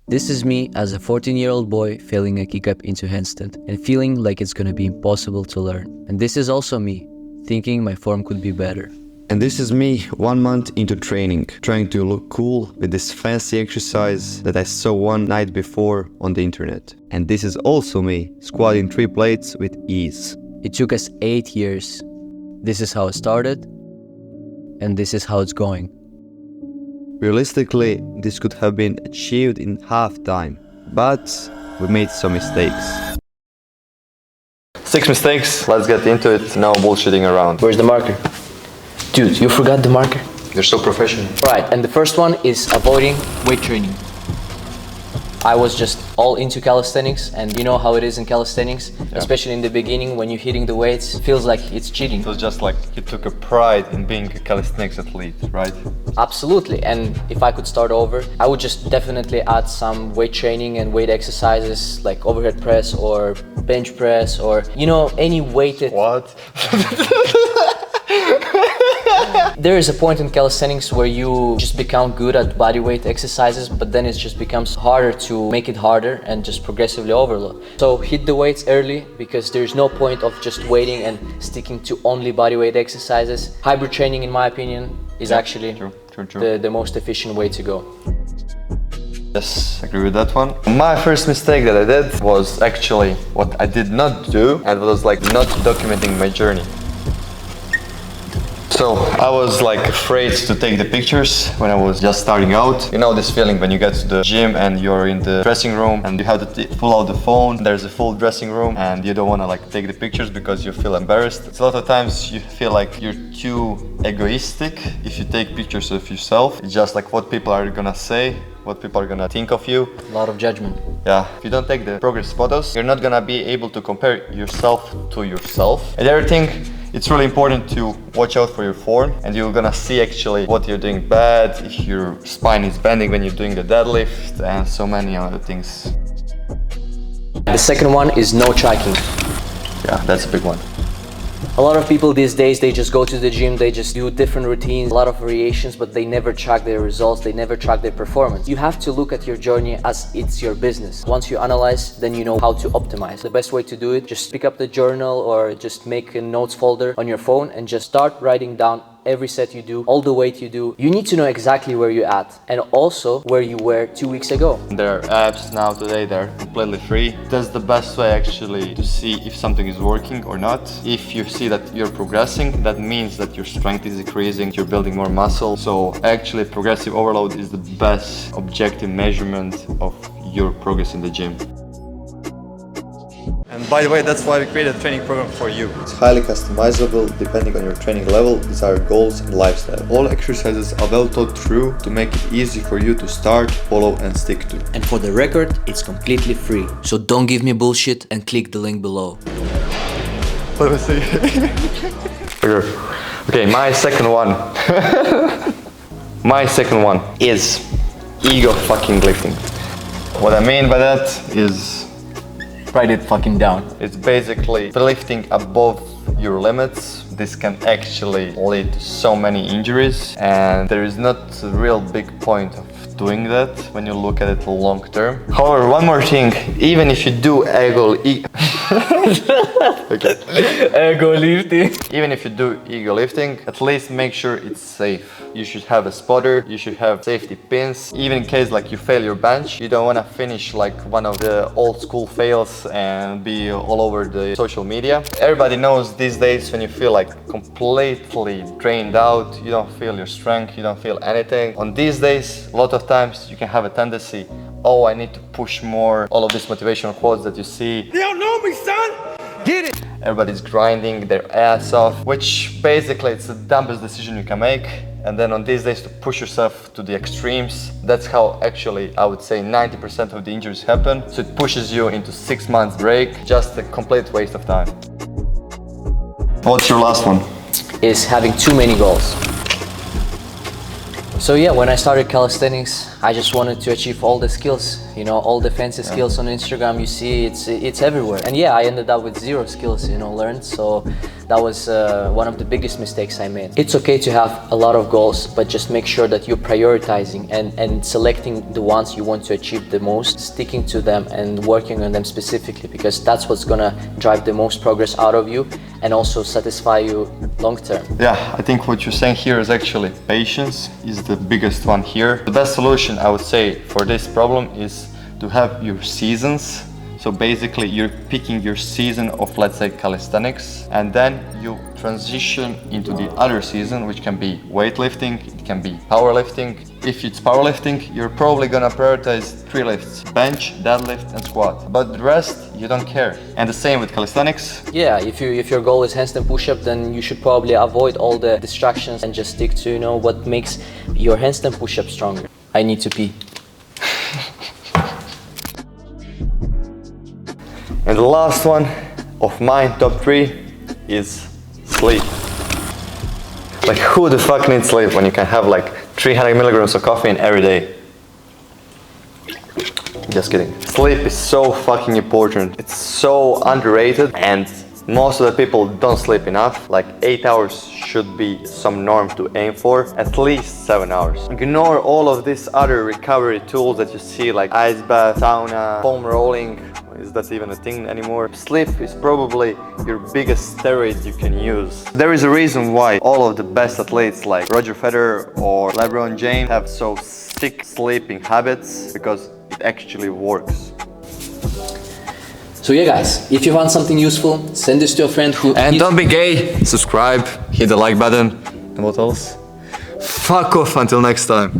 This is me as a 14-year-old boy failing a kick up into handstand and feeling like it's gonna be impossible to learn. And this is also me thinking my form could be better. And this is me 1 month into training, trying to look cool with this fancy exercise that I saw one night before on the internet. And this is also me squatting 3 plates with ease. It took us 8 years. This is how it started, and this is how it's going. Realistically, this could have been achieved in half time, but we made some mistakes. 6 mistakes, let's get into it, no bullshitting around. Where's the marker? Dude, you forgot the marker. You're so professional. Right, and the first one is avoiding weight training. I was just all into calisthenics, and you know how it is in calisthenics, especially in the beginning when you're hitting the weights, it feels like it's cheating. It was just like you took a pride in being a calisthenics athlete, right? Absolutely, and if I could start over, I would just definitely add some weight training and weight exercises like overhead press or bench press or, you know, any weighted... What? There is a point in calisthenics where you just become good at bodyweight exercises, but then it just becomes harder to make it harder and just progressively overload. So hit the weights early, because there's no point of just waiting and sticking to only bodyweight exercises. Hybrid training, in my opinion, is actually the most efficient way to go. Yes, I agree with that one. My first mistake that I did was actually what I did not do, and it was like not documenting my journey. So I was like afraid to take the pictures when I was just starting out. You know this feeling when you get to the gym and you're in the dressing room and you have to pull out the phone. There's a full dressing room and you don't want to like take the pictures because you feel embarrassed. So a lot of times you feel like you're too egoistic if you take pictures of yourself. It's just like what people are gonna say, what people are gonna think of you. A lot of judgment. Yeah, if you don't take the progress photos, you're not gonna be able to compare yourself to yourself. And everything, it's really important to watch out for your form, and you're gonna see actually what you're doing bad, if your spine is bending when you're doing the deadlift, and so many other things. The second one is no tracking. Yeah, that's a big one. A lot of people these days, they just go to the gym, they just do different routines, a lot of variations, but they never track their results, they never track their performance. You have to look at your journey as it's your business. Once you analyze, then you know how to optimize. The best way to do it, just pick up the journal or just make a notes folder on your phone and just start writing down every set you do, all the weight you do. You need to know exactly where you're at and also where you were 2 weeks ago. There are apps now today, they're completely free. That's the best way actually to see if something is working or not. If you see that you're progressing, that means that your strength is increasing, you're building more muscle. So actually progressive overload is the best objective measurement of your progress in the gym. And by the way, that's why we created a training program for you. It's highly customizable depending on your training level, desired goals and lifestyle. All exercises are well thought through to make it easy for you to start, follow and stick to. And for the record, it's completely free. So don't give me bullshit and click the link below. Let me see. Okay, my second one. My second one is ego fucking lifting. What I mean by that is Write it fucking down. it's basically lifting above your limits. This can actually lead to so many injuries, and there is not a real big point of doing that when you look at it long term. However, one more thing, even if you do Ego lifting. Even if you do ego lifting, at least make sure it's safe. You should have a spotter, you should have safety pins. Even in case like you fail your bench, you don't want to finish like one of the old school fails and be all over the social media. Everybody knows these days when you feel like completely drained out, you don't feel your strength, you don't feel anything. On these days, a lot of times you can have a tendency, oh, I need to push more. All of these motivational quotes that you see. You don't know me, son! Get it! Everybody's grinding their ass off, which basically it's the dumbest decision you can make. And then on these days to push yourself to the extremes, that's how actually I would say 90% of the injuries happen. So it pushes you into 6 months break, just a complete waste of time. What's your last one? Is having too many goals. So yeah, when I started calisthenics, I just wanted to achieve all the skills, you know, all the fancy skills on Instagram you see, it's everywhere. And yeah, I ended up with 0 skills, you know, learned. So that was one of the biggest mistakes I made. It's okay to have a lot of goals, but just make sure that you're prioritizing and selecting the ones you want to achieve the most, sticking to them and working on them specifically, because that's what's gonna drive the most progress out of you and also satisfy you long term. Yeah, I think what you're saying here is actually patience is the biggest one here. The best solution I would say for this problem is to have your seasons. So basically you're picking your season of, let's say, calisthenics, and then you transition into the other season, which can be weightlifting, it can be powerlifting. If it's powerlifting, you're probably gonna prioritize 3 lifts: bench, deadlift and squat. But the rest, you don't care. And the same with calisthenics. Yeah, if your goal is handstand push-up, then you should probably avoid all the distractions and just stick to, you know, what makes your handstand push-up stronger. I need to pee. And the last one of mine, top 3, is sleep. Like, who the fuck needs sleep when you can have like 300 milligrams of caffeine every day? Just kidding. Sleep is so fucking important. It's so underrated, and most of the people don't sleep enough. Like 8 hours should be some norm to aim for, at least 7 hours. Ignore all of these other recovery tools that you see, like ice bath, sauna, foam rolling. Is that even a thing anymore? Sleep is probably your biggest steroid you can use. There is a reason why all of the best athletes like Roger Federer or LeBron James have so sick sleeping habits, because it actually works. So yeah guys, if you want something useful, send this to a friend who... And don't be gay, subscribe, hit the like button, and what else? Fuck off until next time.